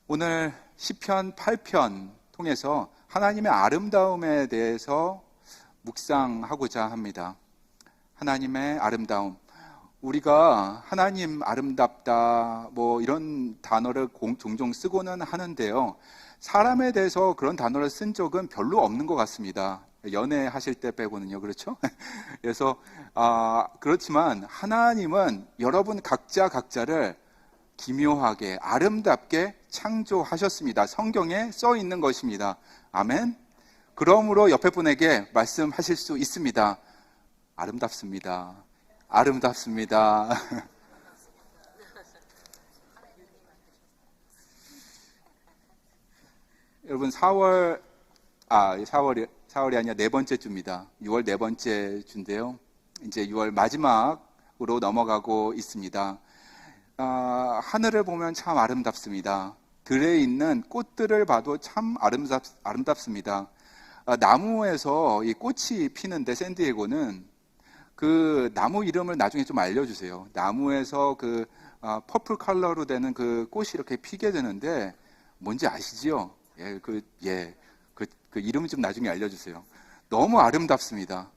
오늘 시편 8편 통해서 하나님의 아름다움에 대해서 묵상하고자 합니다. 하나님의 아름다움. 우리가 하나님 아름답다 이런 단어를 종종 쓰고는 하는데요. 사람에 대해서 그런 단어를 쓴 적은 별로 없는 것 같습니다. 연애하실 때 빼고는요. 그렇죠? 그래서 그렇지만 하나님은 여러분 각자를 기묘하게 아름답게 창조하셨습니다. 성경에 써 있는 것입니다. 아멘. 그러므로 옆에 분에게 말씀하실 수 있습니다. 아름답습니다. 아름답습니다. 여러분 4월이 아니라 네 번째 주입니다. 6월 네 번째 주인데요. 이제 6월 마지막으로 넘어가고 있습니다. 하늘을 보면 참 아름답습니다. 들에 있는 꽃들을 봐도 참 아름답습니다. 나무에서 이 꽃이 피는데 샌디에고는 그 나무 이름을 나중에 좀 알려주세요. 나무에서 그 퍼플 컬러로 되는 그 꽃이 이렇게 피게 되는데 뭔지 아시죠? 그 이름을 좀 나중에 알려주세요. 너무 아름답습니다.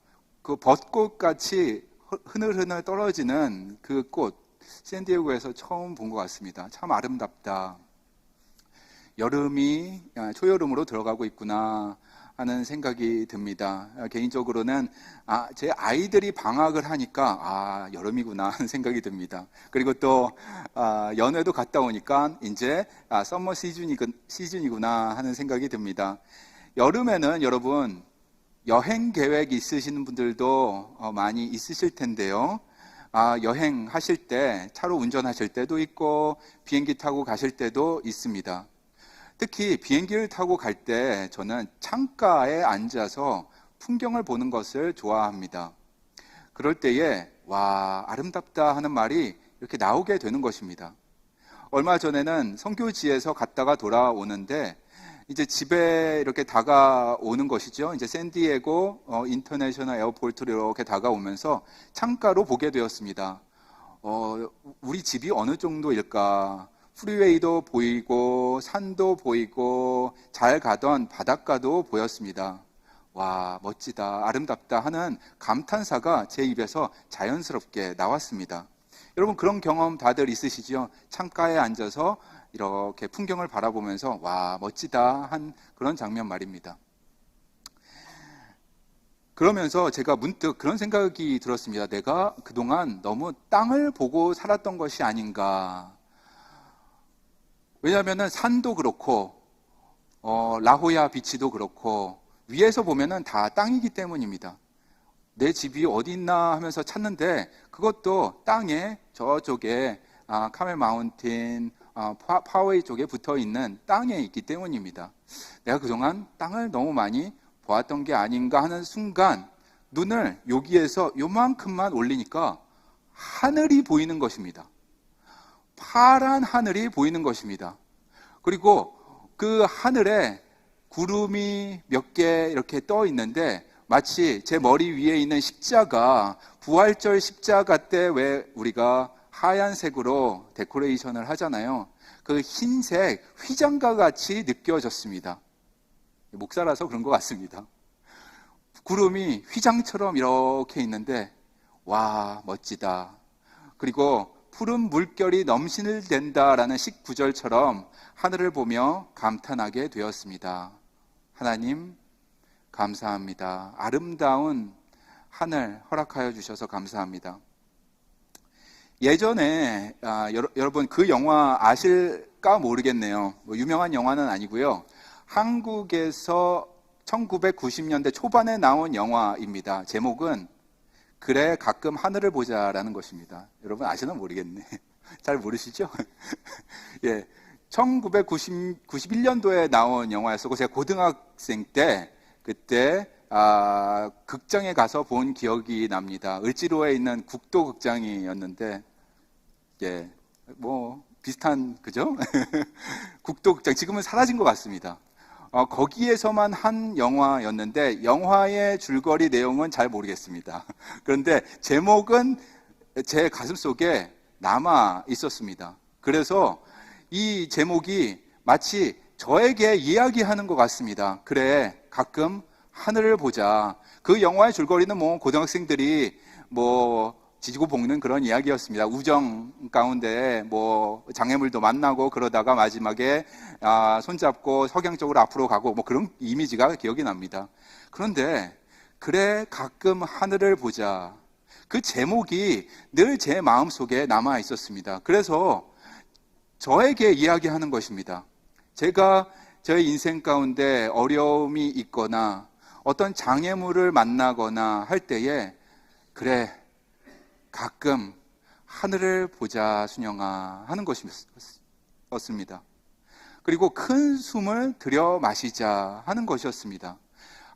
그 벚꽃같이 흐늘흐늘 떨어지는 그 꽃. 샌디에고에서 처음 본 것 같습니다. 참 아름답다. 여름이 초여름으로 들어가고 있구나 하는 생각이 듭니다. 개인적으로는 제 아이들이 방학을 하니까 여름이구나 하는 생각이 듭니다. 그리고 또 연애도 갔다 오니까 이제 썸머 시즌이구나 하는 생각이 듭니다. 여름에는 여러분 여행 계획 있으시는 분들도 많이 있으실 텐데요. 여행하실 때 차로 운전하실 때도 있고 비행기 타고 가실 때도 있습니다. 특히 비행기를 타고 갈 때 저는 창가에 앉아서 풍경을 보는 것을 좋아합니다. 그럴 때에 아름답다 하는 말이 이렇게 나오게 되는 것입니다. 얼마 전에는 선교지에서 갔다가 돌아오는데 이제 집에 이렇게 다가오는 것이죠. 이제 샌디에고 인터내셔널 에어포트로 이렇게 다가오면서 창가로 보게 되었습니다. 우리 집이 어느 정도일까? 프리웨이도 보이고 산도 보이고 잘 가던 바닷가도 보였습니다. 와, 멋지다, 아름답다 하는 감탄사가 제 입에서 자연스럽게 나왔습니다. 여러분 그런 경험 다들 있으시죠? 창가에 앉아서 이렇게 풍경을 바라보면서 와, 멋지다 한 그런 장면 말입니다. 그러면서 제가 문득 그런 생각이 들었습니다. 내가 그동안 너무 땅을 보고 살았던 것이 아닌가. 왜냐하면 산도 그렇고 라호야 비치도 그렇고 위에서 보면은 다 땅이기 때문입니다. 내 집이 어디 있나 하면서 찾는데 그것도 땅에 저쪽에 카멜 마운틴 파웨이 쪽에 붙어있는 땅에 있기 때문입니다. 내가 그동안 땅을 너무 많이 보았던 게 아닌가 하는 순간 눈을 여기에서 요만큼만 올리니까 하늘이 보이는 것입니다. 파란 하늘이 보이는 것입니다. 그리고 그 하늘에 구름이 몇 개 이렇게 떠 있는데 마치 제 머리 위에 있는 십자가, 부활절 십자가 때 왜 우리가 하얀색으로 데코레이션을 하잖아요. 그 흰색 휘장과 같이 느껴졌습니다. 목사라서 그런 것 같습니다. 구름이 휘장처럼 이렇게 있는데 와, 멋지다. 그리고 푸른 물결이 넘실댄다라는 식구절처럼 하늘을 보며 감탄하게 되었습니다. 하나님 감사합니다. 아름다운 하늘 허락하여 주셔서 감사합니다. 예전에 여러분 그 영화 아실까 모르겠네요. 유명한 영화는 아니고요. 한국에서 1990년대 초반에 나온 영화입니다. 제목은 그래 가끔 하늘을 보자라는 것입니다. 여러분 아시나 모르겠네. 잘 모르시죠? 예, 1991년도에 나온 영화였고 제가 고등학생 때 그때 극장에 가서 본 기억이 납니다. 을지로에 있는 국도극장이었는데 비슷한 그죠? 국도극장 지금은 사라진 것 같습니다. 거기에서만 한 영화였는데 영화의 줄거리 내용은 잘 모르겠습니다. 그런데 제목은 제 가슴속에 남아 있었습니다. 그래서 이 제목이 마치 저에게 이야기하는 것 같습니다. 그래, 가끔 하늘을 보자. 그 영화의 줄거리는 뭐 고등학생들이 뭐 지지고 볶는 그런 이야기였습니다. 우정 가운데 뭐 장애물도 만나고 그러다가 마지막에 손잡고 석양 쪽으로 앞으로 가고 뭐 그런 이미지가 기억이 납니다. 그런데 그래, 가끔 하늘을 보자. 그 제목이 늘 제 마음속에 남아 있었습니다. 그래서 저에게 이야기하는 것입니다. 제가 저의 인생 가운데 어려움이 있거나 어떤 장애물을 만나거나 할 때에 그래, 가끔 하늘을 보자 순영아 하는 것이었습니다. 그리고 큰 숨을 들여 마시자 하는 것이었습니다.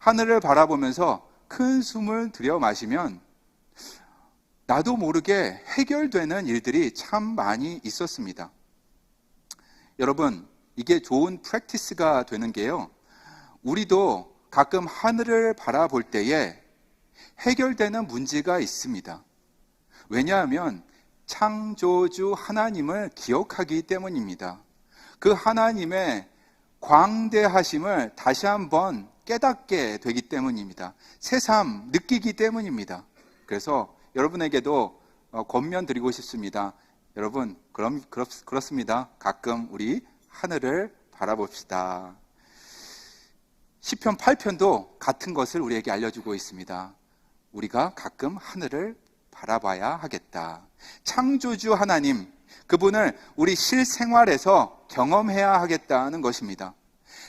하늘을 바라보면서 큰 숨을 들여 마시면 나도 모르게 해결되는 일들이 참 많이 있었습니다. 여러분, 이게 좋은 프랙티스가 되는 게요, 우리도 가끔 하늘을 바라볼 때에 해결되는 문제가 있습니다. 왜냐하면 창조주 하나님을 기억하기 때문입니다. 그 하나님의 광대하심을 다시 한번 깨닫게 되기 때문입니다. 새삼 느끼기 때문입니다. 그래서 여러분에게도 권면 드리고 싶습니다. 여러분, 그렇습니다. 가끔 우리 하늘을 바라봅시다. 시편 8편도 같은 것을 우리에게 알려주고 있습니다. 우리가 가끔 하늘을 바라봐야 하겠다. 창조주 하나님, 그분을 우리 실생활에서 경험해야 하겠다는 것입니다.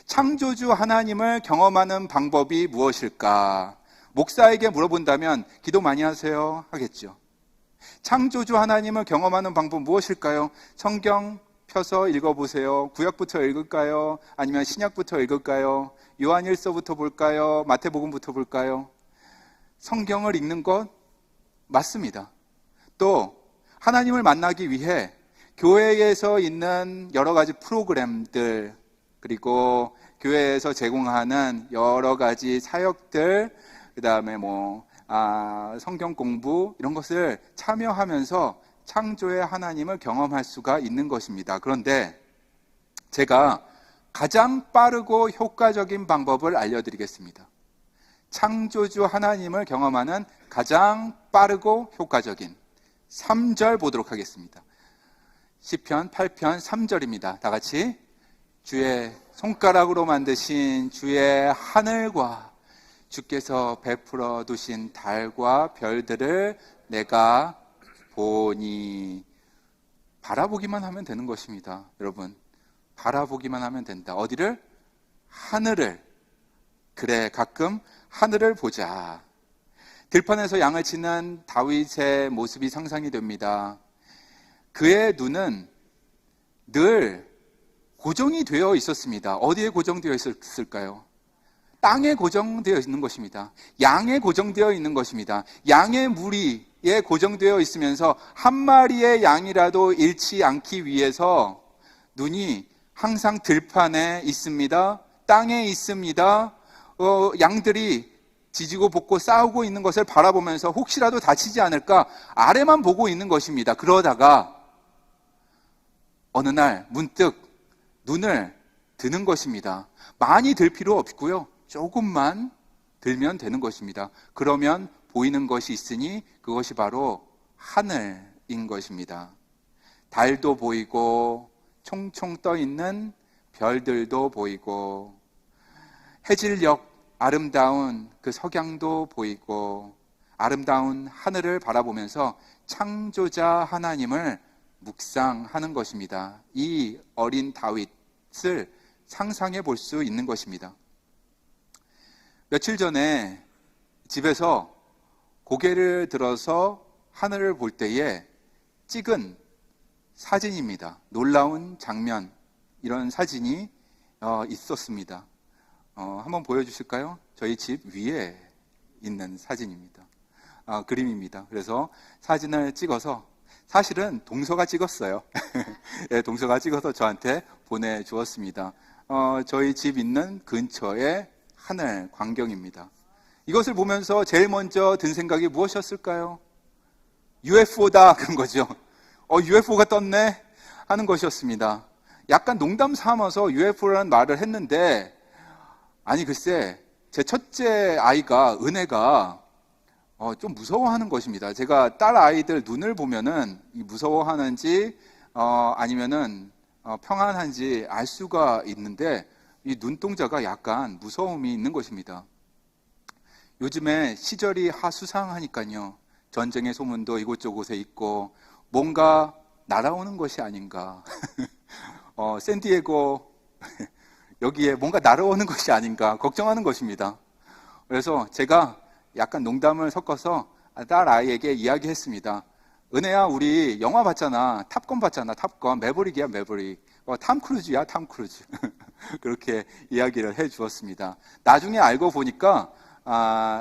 창조주 하나님을 경험하는 방법이 무엇일까? 목사에게 물어본다면 기도 많이 하세요 하겠죠. 창조주 하나님을 경험하는 방법 무엇일까요? 성경 펴서 읽어보세요. 구약부터 읽을까요? 아니면 신약부터 읽을까요? 요한일서부터 볼까요? 마태복음부터 볼까요? 성경을 읽는 것 맞습니다. 또 하나님을 만나기 위해 교회에서 있는 여러 가지 프로그램들, 그리고 교회에서 제공하는 여러 가지 사역들, 그 다음에 성경 공부, 이런 것을 참여하면서 창조의 하나님을 경험할 수가 있는 것입니다. 그런데 제가 가장 빠르고 효과적인 방법을 알려드리겠습니다. 창조주 하나님을 경험하는 가장 빠르고 효과적인 3절 보도록 하겠습니다. 시편 8편 3절입니다. 다 같이. 주의 손가락으로 만드신 주의 하늘과 주께서 베풀어 두신 달과 별들을 내가 보니. 바라보기만 하면 되는 것입니다. 여러분, 바라보기만 하면 된다. 어디를? 하늘을. 그래, 가끔 하늘을 보자. 들판에서 양을 치는 다윗의 모습이 상상이 됩니다. 그의 눈은 늘 고정이 되어 있었습니다. 어디에 고정되어 있었을까요? 땅에 고정되어 있는 것입니다. 양에 고정되어 있는 것입니다. 양의 무리에 고정되어 있으면서 한 마리의 양이라도 잃지 않기 위해서 눈이 항상 들판에 있습니다. 땅에 있습니다. 양들이 지지고 볶고 싸우고 있는 것을 바라보면서 혹시라도 다치지 않을까 아래만 보고 있는 것입니다. 그러다가 어느 날 문득 눈을 드는 것입니다. 많이 들 필요 없고요, 조금만 들면 되는 것입니다. 그러면 보이는 것이 있으니 그것이 바로 하늘인 것입니다. 달도 보이고 총총 떠 있는 별들도 보이고 해질녘 아름다운 그 석양도 보이고 아름다운 하늘을 바라보면서 창조자 하나님을 묵상하는 것입니다. 이 어린 다윗을 상상해 볼 수 있는 것입니다. 며칠 전에 집에서 고개를 들어서 하늘을 볼 때에 찍은 사진입니다. 놀라운 장면, 이런 사진이 있었습니다. 한번 보여주실까요? 저희 집 위에 있는 사진입니다. 그림입니다. 그래서 사진을 찍어서, 사실은 동서가 찍었어요. 네, 동서가 찍어서 저한테 보내주었습니다. 저희 집 있는 근처의 하늘 광경입니다. 이것을 보면서 제일 먼저 든 생각이 무엇이었을까요? UFO다, 그런 거죠. UFO가 떴네 하는 것이었습니다. 약간 농담 삼아서 UFO라는 말을 했는데, 아니 글쎄 제 첫째 아이가 은혜가 좀 무서워하는 것입니다. 제가 딸 아이들 눈을 보면은 무서워하는지 아니면은 평안한지 알 수가 있는데, 이 눈동자가 약간 무서움이 있는 것입니다. 요즘에 시절이 하수상하니까요, 전쟁의 소문도 이곳저곳에 있고 뭔가 날아오는 것이 아닌가 샌디에고 여기에 뭔가 날아오는 것이 아닌가 걱정하는 것입니다. 그래서 제가 약간 농담을 섞어서 딸 아이에게 이야기했습니다. 은혜야, 우리 영화 봤잖아. 탑건 봤잖아. 탑건. 매버릭이야, 매버릭. 탐 크루즈야, 탐 크루즈. 그렇게 이야기를 해 주었습니다. 나중에 알고 보니까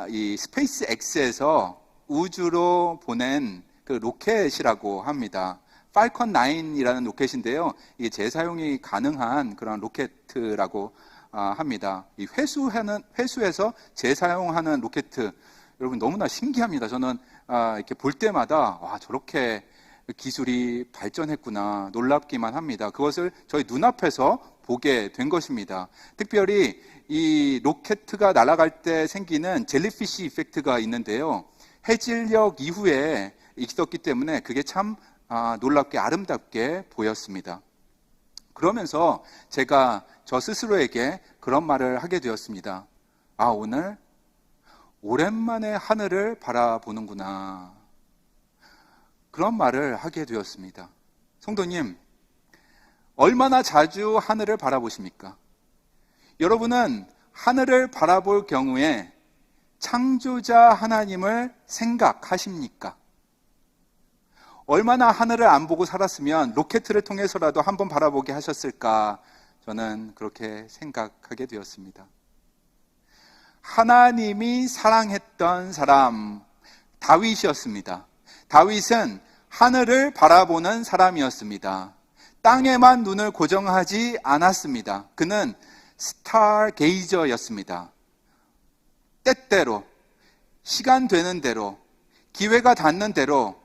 이 스페이스 X에서 우주로 보낸 그 로켓이라고 합니다. 팔컨 9이라는 로켓인데요. 이게 재사용이 가능한 그런 로켓이라고 합니다. 이 회수해서 재사용하는 로켓, 여러분 너무나 신기합니다. 저는 이렇게 볼 때마다 와, 저렇게 기술이 발전했구나 놀랍기만 합니다. 그것을 저희 눈앞에서 보게 된 것입니다. 특별히 이 로켓가 날아갈 때 생기는 젤리피쉬 이펙트가 있는데요. 해질녘 이후에 있었기 때문에 그게 참 놀랍게 아름답게 보였습니다. 그러면서 제가 저 스스로에게 그런 말을 하게 되었습니다. 오늘 오랜만에 하늘을 바라보는구나. 그런 말을 하게 되었습니다. 성도님, 얼마나 자주 하늘을 바라보십니까? 여러분은 하늘을 바라볼 경우에 창조자 하나님을 생각하십니까? 얼마나 하늘을 안 보고 살았으면 로켓을 통해서라도 한번 바라보게 하셨을까? 저는 그렇게 생각하게 되었습니다. 하나님이 사랑했던 사람, 다윗이었습니다. 다윗은 하늘을 바라보는 사람이었습니다. 땅에만 눈을 고정하지 않았습니다. 그는 스타게이저였습니다. 때때로, 시간 되는 대로, 기회가 닿는 대로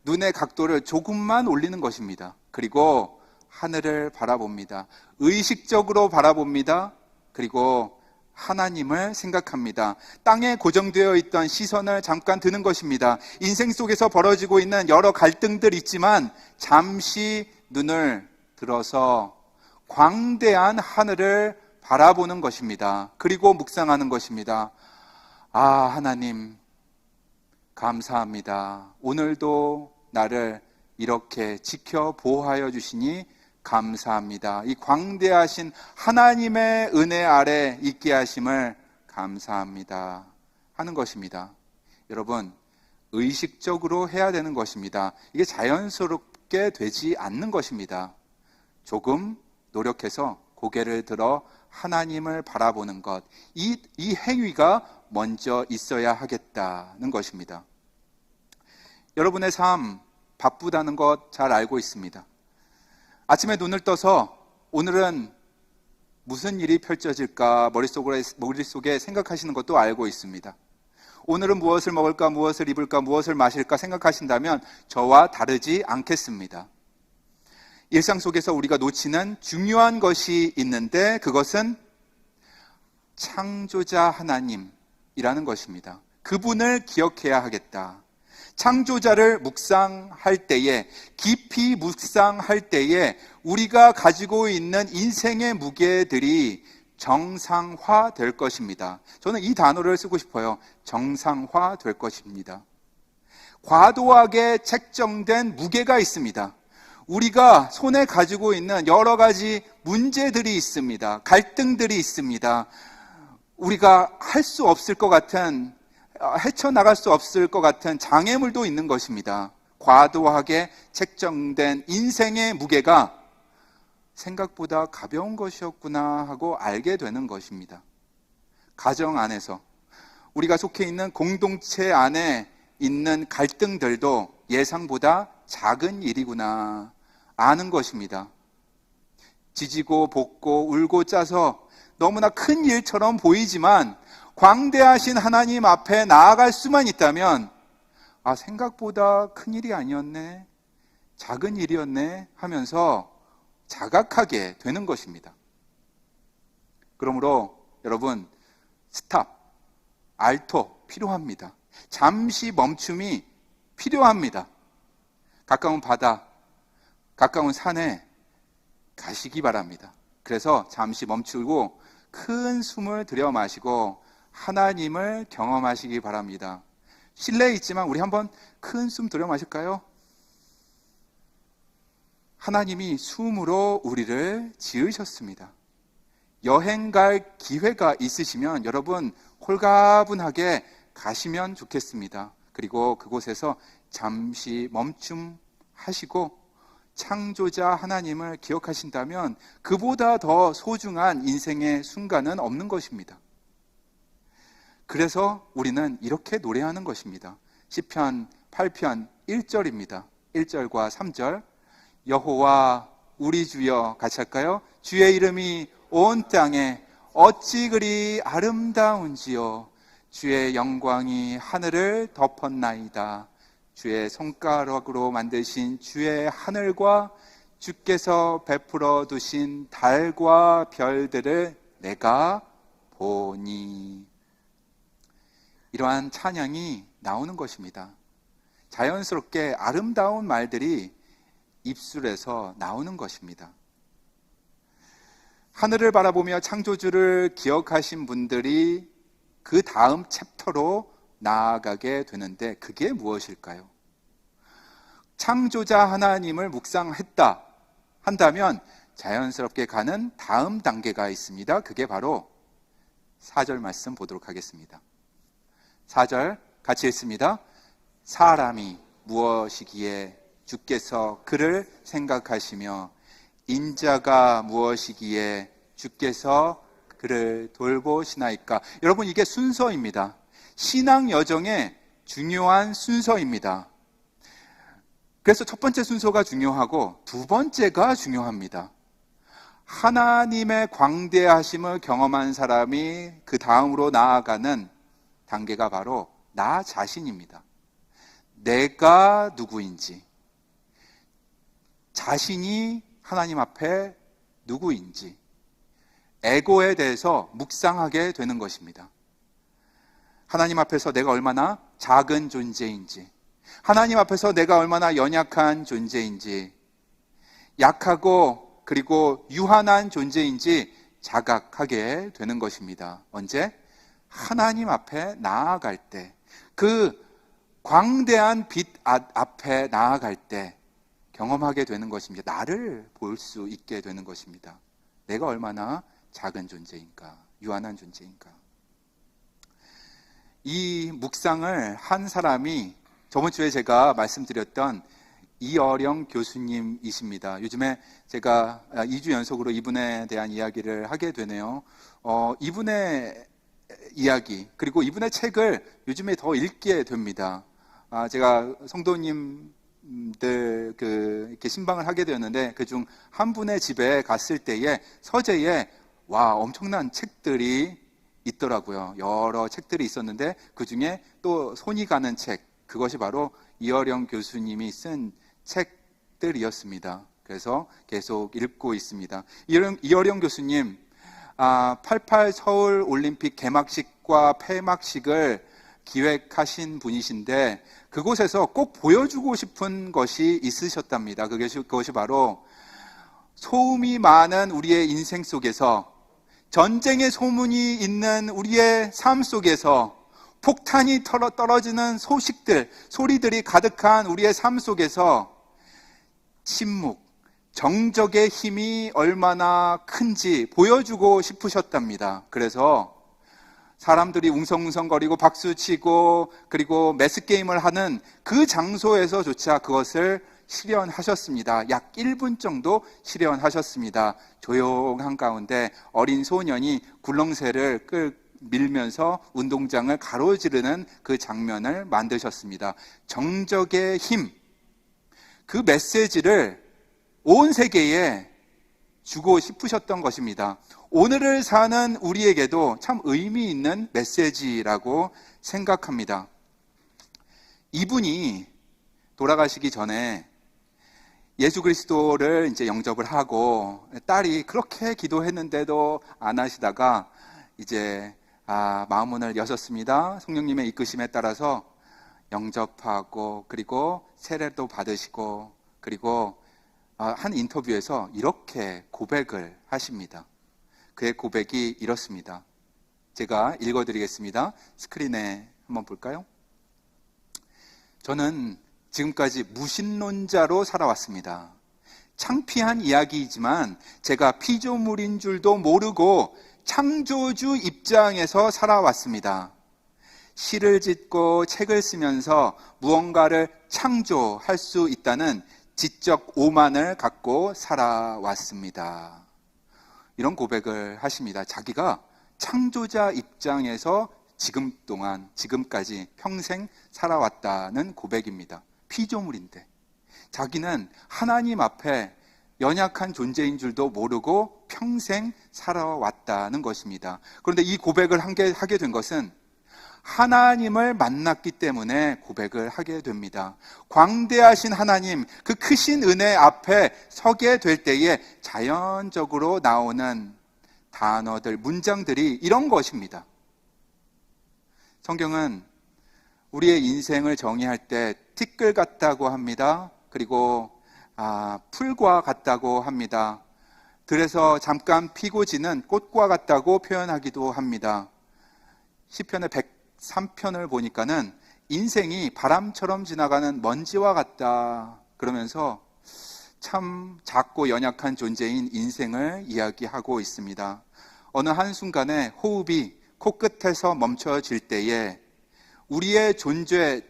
눈의 각도를 조금만 올리는 것입니다. 그리고 하늘을 바라봅니다. 의식적으로 바라봅니다. 그리고 하나님을 생각합니다. 땅에 고정되어 있던 시선을 잠깐 드는 것입니다. 인생 속에서 벌어지고 있는 여러 갈등들 있지만 잠시 눈을 들어서 광대한 하늘을 바라보는 것입니다. 그리고 묵상하는 것입니다. 하나님 감사합니다. 오늘도 나를 이렇게 지켜 보호하여 주시니 감사합니다. 이 광대하신 하나님의 은혜 아래 있게 하심을 감사합니다 하는 것입니다. 여러분, 의식적으로 해야 되는 것입니다. 이게 자연스럽게 되지 않는 것입니다. 조금 노력해서 고개를 들어 하나님을 바라보는 것, 이 행위가 먼저 있어야 하겠다는 것입니다. 여러분의 삶 바쁘다는 것 잘 알고 있습니다. 아침에 눈을 떠서 오늘은 무슨 일이 펼쳐질까 머릿속에 생각하시는 것도 알고 있습니다. 오늘은 무엇을 먹을까, 무엇을 입을까, 무엇을 마실까 생각하신다면 저와 다르지 않겠습니다. 일상 속에서 우리가 놓치는 중요한 것이 있는데 그것은 창조자 하나님이라는 것입니다. 그분을 기억해야 하겠다. 창조자를 묵상할 때에, 깊이 묵상할 때에 우리가 가지고 있는 인생의 무게들이 정상화 될 것입니다. 저는 이 단어를 쓰고 싶어요. 정상화 될 것입니다. 과도하게 책정된 무게가 있습니다. 우리가 손에 가지고 있는 여러 가지 문제들이 있습니다. 갈등들이 있습니다. 우리가 할 수 없을 것 같은, 헤쳐나갈 수 없을 것 같은 장애물도 있는 것입니다. 과도하게 책정된 인생의 무게가 생각보다 가벼운 것이었구나 하고 알게 되는 것입니다. 가정 안에서, 우리가 속해 있는 공동체 안에 있는 갈등들도 예상보다 작은 일이구나 아는 것입니다. 지지고 볶고 울고 짜서 너무나 큰 일처럼 보이지만 광대하신 하나님 앞에 나아갈 수만 있다면 생각보다 큰 일이 아니었네, 작은 일이었네 하면서 자각하게 되는 것입니다. 그러므로 여러분, 스탑, 알토 필요합니다. 잠시 멈춤이 필요합니다. 가까운 바다, 가까운 산에 가시기 바랍니다. 그래서 잠시 멈추고 큰 숨을 들여 마시고 하나님을 경험하시기 바랍니다. 실내에 있지만 우리 한번 큰 숨 들여 마실까요? 하나님이 숨으로 우리를 지으셨습니다. 여행 갈 기회가 있으시면 여러분 홀가분하게 가시면 좋겠습니다. 그리고 그곳에서 잠시 멈춤하시고 창조자 하나님을 기억하신다면 그보다 더 소중한 인생의 순간은 없는 것입니다. 그래서 우리는 이렇게 노래하는 것입니다. 시편 8편 1절입니다. 1절과 3절. 여호와 우리 주여, 같이 할까요? 주의 이름이 온 땅에 어찌 그리 아름다운지요. 주의 영광이 하늘을 덮었나이다. 주의 손가락으로 만드신 주의 하늘과 주께서 베풀어 두신 달과 별들을 내가 보니. 이러한 찬양이 나오는 것입니다. 자연스럽게 아름다운 말들이 입술에서 나오는 것입니다. 하늘을 바라보며 창조주를 기억하신 분들이 그 다음 챕터로 나아가게 되는데 그게 무엇일까요? 창조자 하나님을 묵상했다 한다면 자연스럽게 가는 다음 단계가 있습니다. 그게 바로 4절 말씀 보도록 하겠습니다. 4절 같이 읽습니다. 사람이 무엇이기에 주께서 그를 생각하시며 인자가 무엇이기에 주께서 그를 돌보시나이까. 여러분, 이게 순서입니다. 신앙 여정의 중요한 순서입니다. 그래서 첫 번째 순서가 중요하고 두 번째가 중요합니다. 하나님의 광대하심을 경험한 사람이 그 다음으로 나아가는 단계가 바로 나 자신입니다. 내가 누구인지, 자신이 하나님 앞에 누구인지, 에고에 대해서 묵상하게 되는 것입니다. 하나님 앞에서 내가 얼마나 작은 존재인지, 하나님 앞에서 내가 얼마나 연약한 존재인지, 약하고 그리고 유한한 존재인지 자각하게 되는 것입니다. 언제? 하나님 앞에 나아갈 때, 그 광대한 빛 앞에 나아갈 때 경험하게 되는 것입니다. 나를 볼 수 있게 되는 것입니다. 내가 얼마나 작은 존재인가, 유한한 존재인가. 이 묵상을 한 사람이 저번 주에 제가 말씀드렸던 이어령 교수님이십니다. 요즘에 제가 2주 연속으로 이분에 대한 이야기를 하게 되네요. 이분의 이야기, 그리고 이분의 책을 요즘에 더 읽게 됩니다. 제가 성도님들 이렇게 신방을 하게 되었는데 그중 한 분의 집에 갔을 때에 서재에 엄청난 책들이 있더라고요. 여러 책들이 있었는데 그 중에 또 손이 가는 책, 그것이 바로 이어령 교수님이 쓴 책들이었습니다. 그래서 계속 읽고 있습니다. 이어령 교수님 88 서울 올림픽 개막식과 폐막식을 기획하신 분이신데 그곳에서 꼭 보여주고 싶은 것이 있으셨답니다. 그것이 바로 소음이 많은 우리의 인생 속에서, 전쟁의 소문이 있는 우리의 삶 속에서, 폭탄이 떨어지는 소식들, 소리들이 가득한 우리의 삶 속에서 침묵, 정적의 힘이 얼마나 큰지 보여주고 싶으셨답니다. 그래서 사람들이 웅성웅성거리고 박수치고 그리고 매스게임을 하는 그 장소에서조차 그것을 실현하셨습니다. 약 1분 정도 실현하셨습니다. 조용한 가운데 어린 소년이 굴렁쇠를 밀면서 운동장을 가로지르는 그 장면을 만드셨습니다. 정적의 힘, 그 메시지를 온 세계에 주고 싶으셨던 것입니다. 오늘을 사는 우리에게도 참 의미 있는 메시지라고 생각합니다. 이분이 돌아가시기 전에 예수 그리스도를 이제 영접을 하고 딸이 그렇게 기도했는데도 안 하시다가 이제 마음문을 여셨습니다. 성령님의 이끄심에 따라서 영접하고 그리고 세례도 받으시고 그리고 한 인터뷰에서 이렇게 고백을 하십니다. 그의 고백이 이렇습니다. 제가 읽어드리겠습니다. 스크린에 한번 볼까요? 저는 지금까지 무신론자로 살아왔습니다. 창피한 이야기이지만 제가 피조물인 줄도 모르고 창조주 입장에서 살아왔습니다. 시를 짓고 책을 쓰면서 무언가를 창조할 수 있다는 지적 오만을 갖고 살아왔습니다. 이런 고백을 하십니다. 자기가 창조자 입장에서 지금까지 평생 살아왔다는 고백입니다. 피조물인데 자기는 하나님 앞에 연약한 존재인 줄도 모르고 평생 살아왔다는 것입니다. 그런데 이 고백을 하게 된 것은 하나님을 만났기 때문에 고백을 하게 됩니다. 광대하신 하나님, 그 크신 은혜 앞에 서게 될 때에 자연적으로 나오는 단어들, 문장들이 이런 것입니다. 성경은 우리의 인생을 정의할 때 티끌 같다고 합니다. 그리고 풀과 같다고 합니다. 들에서 잠깐 피고 지는 꽃과 같다고 표현하기도 합니다. 시편의 103편을 보니까는 인생이 바람처럼 지나가는 먼지와 같다 그러면서 참 작고 연약한 존재인 인생을 이야기하고 있습니다. 어느 한순간에 호흡이 코끝에서 멈춰질 때에 우리의 존재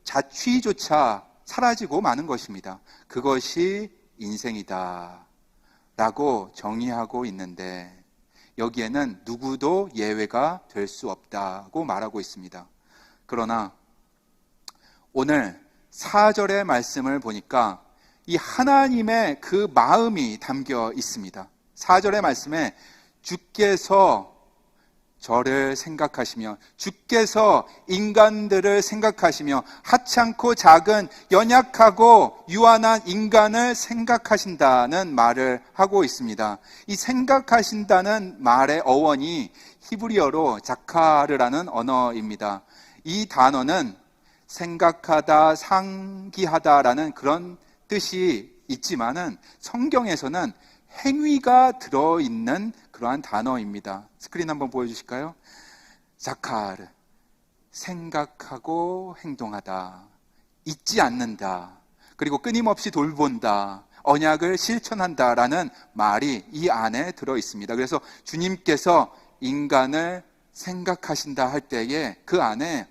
자취조차 사라지고 마는 것입니다. 그것이 인생이다 라고 정의하고 있는데 여기에는 누구도 예외가 될 수 없다고 말하고 있습니다. 그러나 오늘 4절의 말씀을 보니까 이 하나님의 그 마음이 담겨 있습니다. 4절의 말씀에 주께서 저를 생각하시며 주께서 인간들을 생각하시며 하찮고 작은 연약하고 유한한 인간을 생각하신다는 말을 하고 있습니다. 이 생각하신다는 말의 어원이 히브리어로 자카르라는 언어입니다. 이 단어는 생각하다, 상기하다라는 그런 뜻이 있지만은 성경에서는 행위가 들어있는 그러한 단어입니다. 스크린 한번 보여주실까요? 자카르, 생각하고 행동하다, 잊지 않는다, 그리고 끊임없이 돌본다, 언약을 실천한다라는 말이 이 안에 들어있습니다. 그래서 주님께서 인간을 생각하신다 할 때에 그 안에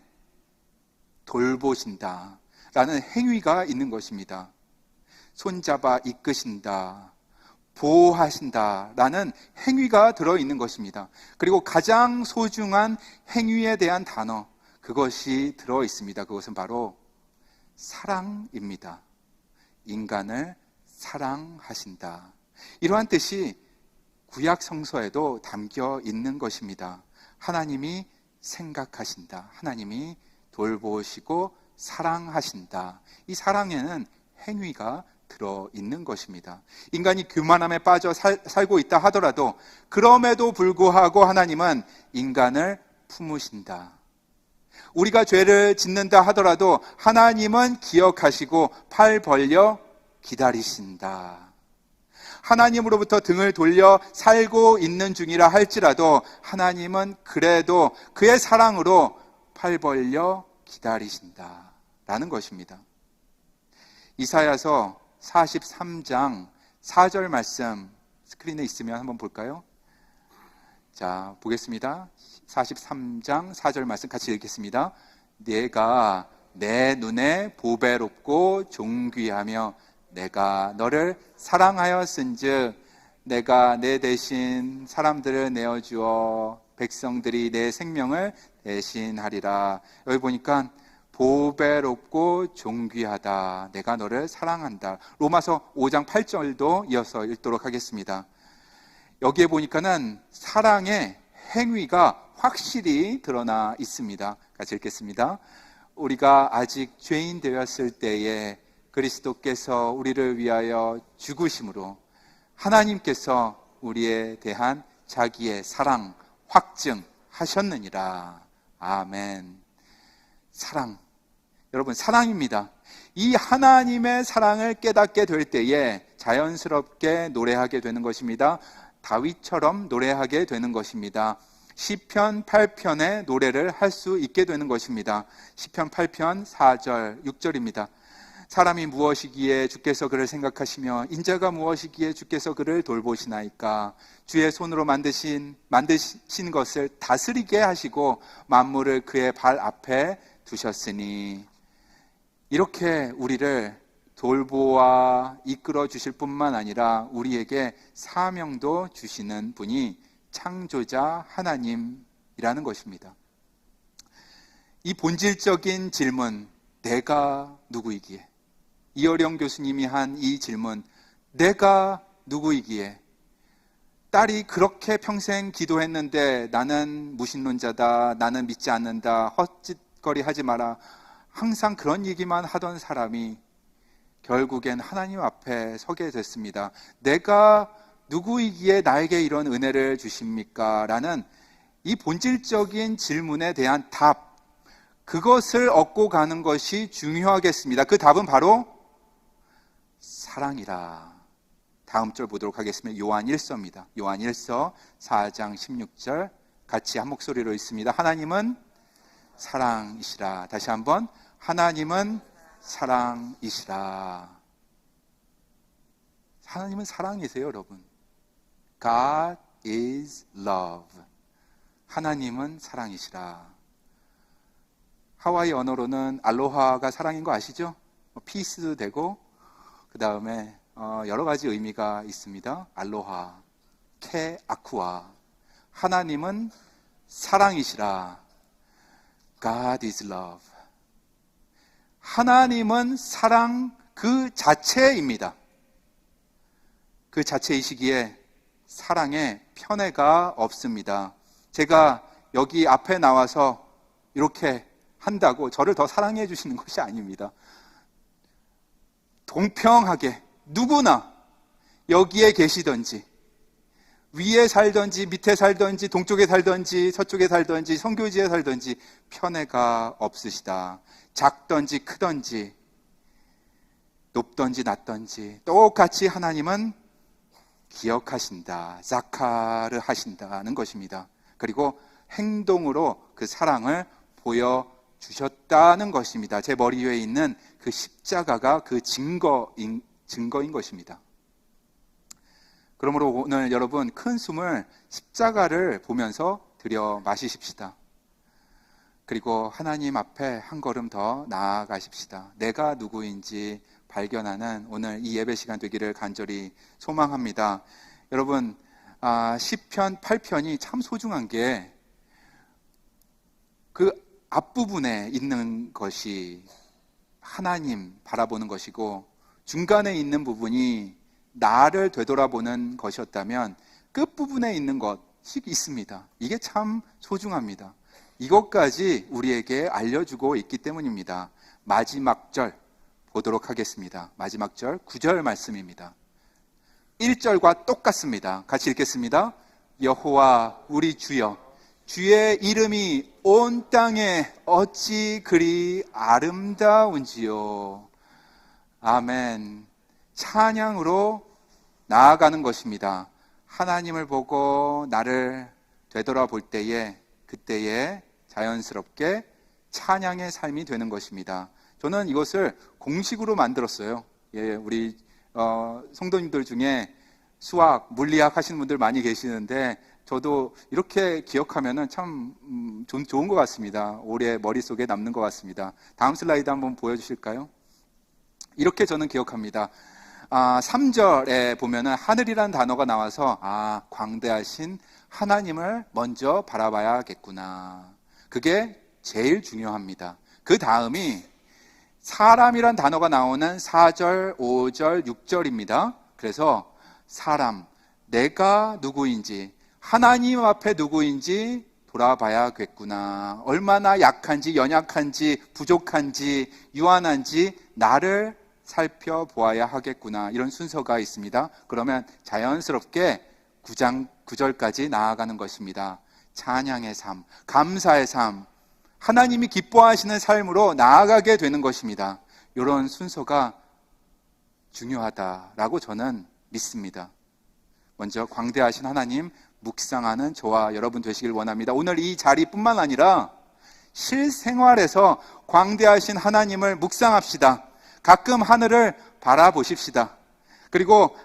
돌보신다라는 행위가 있는 것입니다. 손잡아 이끄신다, 보호하신다라는 행위가 들어있는 것입니다. 그리고 가장 소중한 행위에 대한 단어, 그것이 들어있습니다. 그것은 바로 사랑입니다. 인간을 사랑하신다. 이러한 뜻이 구약 성서에도 담겨 있는 것입니다. 하나님이 생각하신다. 하나님이 돌보시고 사랑하신다. 이 사랑에는 행위가 들어있는 것입니다. 인간이 교만함에 빠져 살고 있다 하더라도 그럼에도 불구하고 하나님은 인간을 품으신다. 우리가 죄를 짓는다 하더라도 하나님은 기억하시고 팔 벌려 기다리신다. 하나님으로부터 등을 돌려 살고 있는 중이라 할지라도 하나님은 그래도 그의 사랑으로 팔 벌려 기다리신다라는 것입니다. 이사야서 43장 4절 말씀 스크린에 있으면 한번 볼까요? 자, 보겠습니다. 43장 4절 말씀 같이 읽겠습니다. 내가 내 눈에 보배롭고 존귀하며 내가 너를 사랑하였은즉 내가 내 대신 사람들을 내어주어 백성들이 내 생명을 대신하리라. 여기 보니까 보배롭고 존귀하다. 내가 너를 사랑한다. 로마서 5장 8절도 이어서 읽도록 하겠습니다. 여기에 보니까는 사랑의 행위가 확실히 드러나 있습니다. 같이 읽겠습니다. 우리가 아직 죄인 되었을 때에 그리스도께서 우리를 위하여 죽으심으로 하나님께서 우리에 대한 자기의 사랑 확증하셨느니라. 아멘. 사랑. 여러분, 사랑입니다. 이 하나님의 사랑을 깨닫게 될 때에 자연스럽게 노래하게 되는 것입니다. 다윗처럼 노래하게 되는 것입니다. 시편 8편의 노래를 할 수 있게 되는 것입니다. 시편 8편 4절, 6절입니다. 사람이 무엇이기에 주께서 그를 생각하시며 인자가 무엇이기에 주께서 그를 돌보시나이까. 주의 손으로 만드신 것을 다스리게 하시고 만물을 그의 발 앞에 두셨으니. 이렇게 우리를 돌보아 이끌어 주실 뿐만 아니라 우리에게 사명도 주시는 분이 창조자 하나님이라는 것입니다. 이 본질적인 질문, 내가 누구이기에? 이어령 교수님이 한 이 질문, 내가 누구이기에? 딸이 그렇게 평생 기도했는데 나는 무신론자다, 나는 믿지 않는다, 헛짓거리 하지 마라, 항상 그런 얘기만 하던 사람이 결국엔 하나님 앞에 서게 됐습니다. 내가 누구이기에 나에게 이런 은혜를 주십니까? 라는 이 본질적인 질문에 대한 답, 그것을 얻고 가는 것이 중요하겠습니다. 그 답은 바로 사랑이라. 다음 절 보도록 하겠습니다. 요한 1서입니다. 요한 1서 4장 16절 같이 한 목소리로 읽습니다. 하나님은 사랑이시라. 다시 한번, 하나님은 사랑이시라. 하나님은 사랑이세요, 여러분. God is love. 하나님은 사랑이시라. 하와이 언어로는 알로하가 사랑인 거 아시죠? 피스도 되고 그 다음에 여러 가지 의미가 있습니다. 알로하, 케 아쿠아. 하나님은 사랑이시라. God is love. 하나님은 사랑 그 자체입니다. 그 자체이시기에 사랑에 편애가 없습니다. 제가 여기 앞에 나와서 이렇게 한다고 저를 더 사랑해 주시는 것이 아닙니다. 공평하게 누구나 여기에 계시든지 위에 살든지 밑에 살든지 동쪽에 살든지 서쪽에 살든지 선교지에 살든지 편애가 없으시다. 작든지 크든지 높든지 낮든지 똑같이 하나님은 기억하신다, 자카를 하신다는 것입니다. 그리고 행동으로 그 사랑을 보여주셨다는 것입니다. 제 머리 위에 있는 그 십자가가 그 증거인 것입니다. 그러므로 오늘 여러분 큰 숨을 십자가를 보면서 들여 마시십시다. 그리고 하나님 앞에 한 걸음 더 나아가십시다. 내가 누구인지 발견하는 오늘 이 예배 시간 되기를 간절히 소망합니다. 여러분, 시편 8편이 참 소중한 게 그 앞부분에 있는 것이 하나님 바라보는 것이고 중간에 있는 부분이 나를 되돌아보는 것이었다면 끝부분에 있는 것이 있습니다. 이게 참 소중합니다. 이것까지 우리에게 알려주고 있기 때문입니다. 마지막 절 보도록 하겠습니다. 마지막 절 9절 말씀입니다. 1절과 똑같습니다. 같이 읽겠습니다. 여호와 우리 주여, 주의 이름이 온 땅에 어찌 그리 아름다운지요. 아멘. 찬양으로 나아가는 것입니다. 하나님을 보고 나를 되돌아볼 때에 그때에 자연스럽게 찬양의 삶이 되는 것입니다. 저는 이것을 공식으로 만들었어요. 예, 우리 성도님들 중에 수학, 물리학 하시는 분들 많이 계시는데 저도 이렇게 기억하면은 참 좋은 것 같습니다. 오래 머릿속에 남는 것 같습니다. 다음 슬라이드 한번 보여주실까요? 이렇게 저는 기억합니다. 3절에 보면은 하늘이라는 단어가 나와서 광대하신 하나님을 먼저 바라봐야겠구나. 그게 제일 중요합니다. 그 다음이 사람이란 단어가 나오는 4절, 5절, 6절입니다. 그래서 사람, 내가 누구인지, 하나님 앞에 누구인지 돌아봐야겠구나. 얼마나 약한지, 연약한지, 부족한지, 유한한지 나를 살펴보아야 하겠구나, 이런 순서가 있습니다. 그러면 자연스럽게 9절까지 나아가는 것입니다. 찬양의 삶, 감사의 삶, 하나님이 기뻐하시는 삶으로 나아가게 되는 것입니다. 이런 순서가 중요하다라고 저는 믿습니다. 먼저 광대하신 하나님 묵상하는 저와 여러분 되시길 원합니다. 오늘 이 자리뿐만 아니라 실생활에서 광대하신 하나님을 묵상합시다. 가끔 하늘을 바라보십시다. 그리고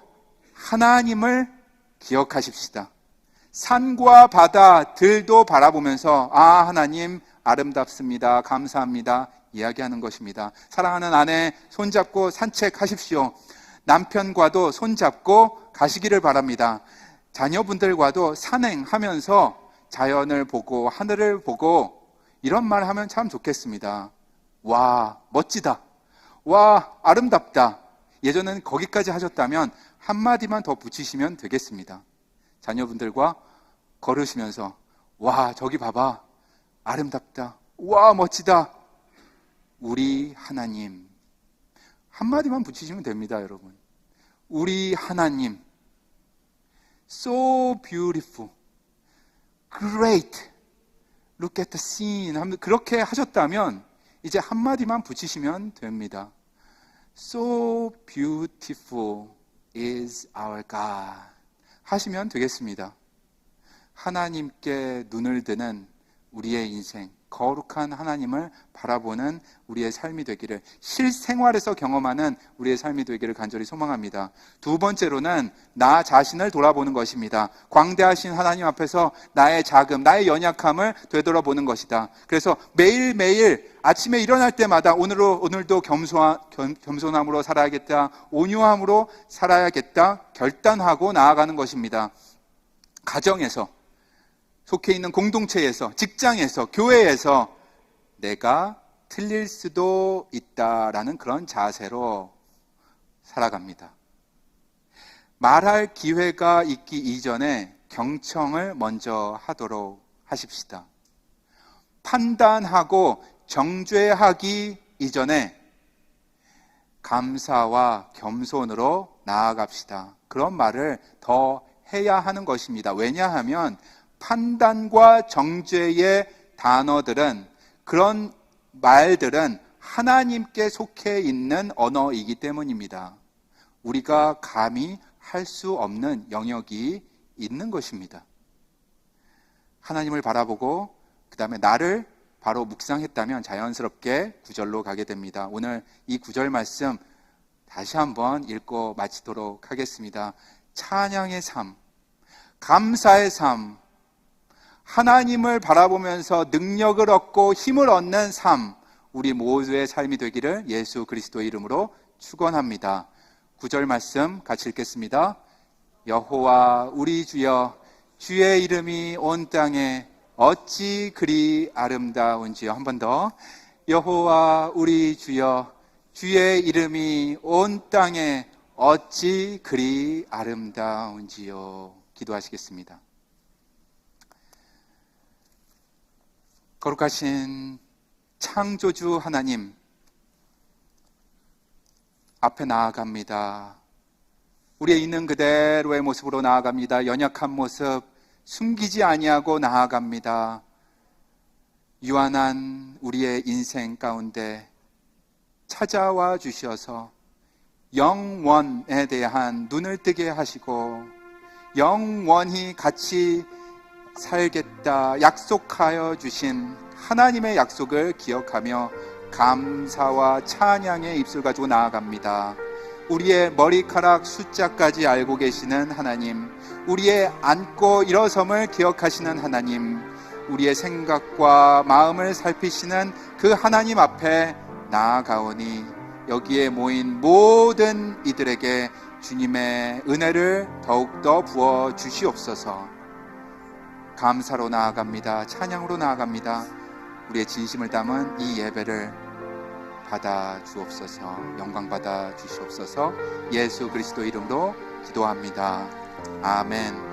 하나님을 기억하십시다. 산과 바다, 들도 바라보면서 아, 하나님 아름답습니다, 감사합니다 이야기하는 것입니다. 사랑하는 아내 손잡고 산책하십시오. 남편과도 손잡고 가시기를 바랍니다. 자녀분들과도 산행하면서 자연을 보고 하늘을 보고 이런 말 하면 참 좋겠습니다. 와, 멋지다. 와, 아름답다. 예전에는 거기까지 하셨다면 한마디만 더 붙이시면 되겠습니다. 자녀분들과 걸으시면서 와, 저기 봐봐, 아름답다. 와, 멋지다. 우리 하나님. 한마디만 붙이시면 됩니다, 여러분. 우리 하나님. So beautiful. Great. Look at the scene. 그렇게 하셨다면 이제 한마디만 붙이시면 됩니다. So beautiful is our God. 하시면 되겠습니다. 하나님께 눈을 드는 우리의 인생, 거룩한 하나님을 바라보는 우리의 삶이 되기를, 실생활에서 경험하는 우리의 삶이 되기를 간절히 소망합니다. 두 번째로는 나 자신을 돌아보는 것입니다. 광대하신 하나님 앞에서 나의 자금, 나의 연약함을 되돌아보는 것이다. 그래서 매일매일 아침에 일어날 때마다 오늘도 겸손함으로 살아야겠다, 온유함으로 살아야겠다 결단하고 나아가는 것입니다. 가정에서, 속해 있는 공동체에서, 직장에서, 교회에서 내가 틀릴 수도 있다라는 그런 자세로 살아갑니다. 말할 기회가 있기 이전에 경청을 먼저 하도록 하십시다. 판단하고 정죄하기 이전에 감사와 겸손으로 나아갑시다. 그런 말을 더 해야 하는 것입니다. 왜냐하면 판단과 정죄의 단어들은, 그런 말들은 하나님께 속해 있는 언어이기 때문입니다. 우리가 감히 할 수 없는 영역이 있는 것입니다. 하나님을 바라보고 그 다음에 나를 바로 묵상했다면 자연스럽게 9절로 가게 됩니다. 오늘 이 9절 말씀 다시 한번 읽고 마치도록 하겠습니다. 찬양의 삶, 감사의 삶, 하나님을 바라보면서 능력을 얻고 힘을 얻는 삶, 우리 모두의 삶이 되기를 예수 그리스도의 이름으로 축원합니다. 9절 말씀 같이 읽겠습니다. 여호와 우리 주여, 주의 이름이 온 땅에 어찌 그리 아름다운지요. 한 번 더. 여호와 우리 주여, 주의 이름이 온 땅에 어찌 그리 아름다운지요. 기도하시겠습니다. 거룩하신 창조주 하나님 앞에 나아갑니다. 우리의 있는 그대로의 모습으로 나아갑니다. 연약한 모습 숨기지 아니하고 나아갑니다. 유한한 우리의 인생 가운데 찾아와 주셔서 영원에 대한 눈을 뜨게 하시고 영원히 같이 살겠다 약속하여 주신 하나님의 약속을 기억하며 감사와 찬양의 입술 가지고 나아갑니다. 우리의 머리카락 숫자까지 알고 계시는 하나님, 우리의 앉고 일어섬을 기억하시는 하나님, 우리의 생각과 마음을 살피시는 그 하나님 앞에 나아가오니 여기에 모인 모든 이들에게 주님의 은혜를 더욱더 부어 주시옵소서. 감사로 나아갑니다. 찬양으로 나아갑니다. 우리의 진심을 담은 이 예배를 받아 주옵소서. 영광 받아 주시옵소서. 예수 그리스도 이름으로 기도합니다. 아멘.